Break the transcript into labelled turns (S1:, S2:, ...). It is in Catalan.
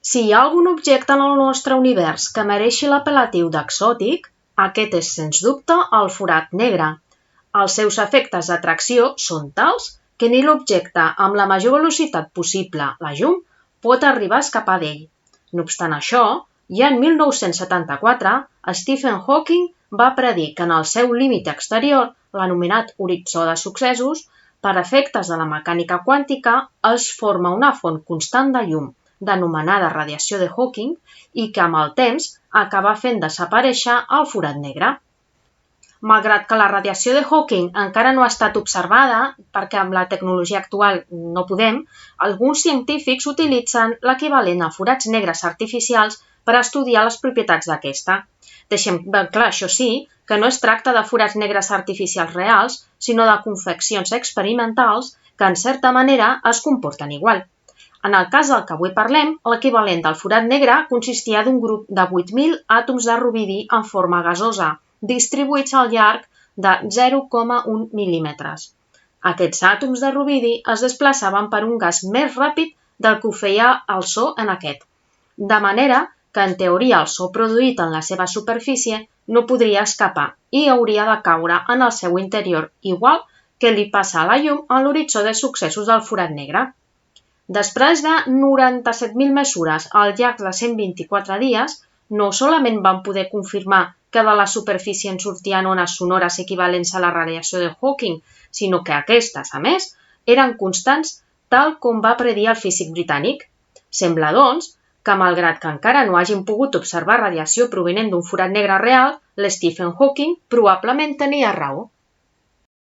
S1: Si hi ha algun objecte en el nostre univers que mereixi l'apel·latiu d'exòtic, aquest és sens dubte el forat negre. Els seus efectes d'atracció són tals que ni l'objecte amb la major velocitat possible, la llum, pot arribar a escapar d'ell. No obstant això, ja en 1974, Stephen Hawking va predir que en el seu límit exterior, l'anomenat horitzó de successos, per efectes de la mecànica quàntica, es forma una font constant de llum, denomenada radiació de Hawking, i que amb el temps acaba fent desaparèixer el forat negre. Malgrat que la radiació de Hawking encara no ha estat observada, perquè amb la tecnologia actual no podem, alguns científics utilitzen l'equivalent a forats negres artificials per estudiar les propietats d'aquesta. Deixem ben clar, això sí, que no es tracta de forats negres artificials reals, sinó de confeccions experimentals que, en certa manera, es comporten igual. En el cas del que avui parlem, l'equivalent del forat negre consistia d'un grup de 8.000 àtoms de rubidi en forma gasosa, distribuïts al llarg de 0,1 mil·límetres. Aquests àtoms de rubidi es desplaçaven per un gas més ràpid del que ho feia el so en aquest, de manera que en teoria el so produït en la seva superfície no podria escapar i hauria de caure en el seu interior, igual que li passa a la llum a l'horitzó de successos del forat negre. Després de 97.000 mesures al llarg de 124 dies, no solament van poder confirmar que de la superfície en sortien ones sonores equivalents a la radiació de Hawking, sinó que aquestes, a més, eren constants tal com va predir el físic britànic. Sembla, doncs, que malgrat que encara no hagin pogut observar radiació provinent d'un forat negre real, l'Stephen Hawking probablement tenia raó.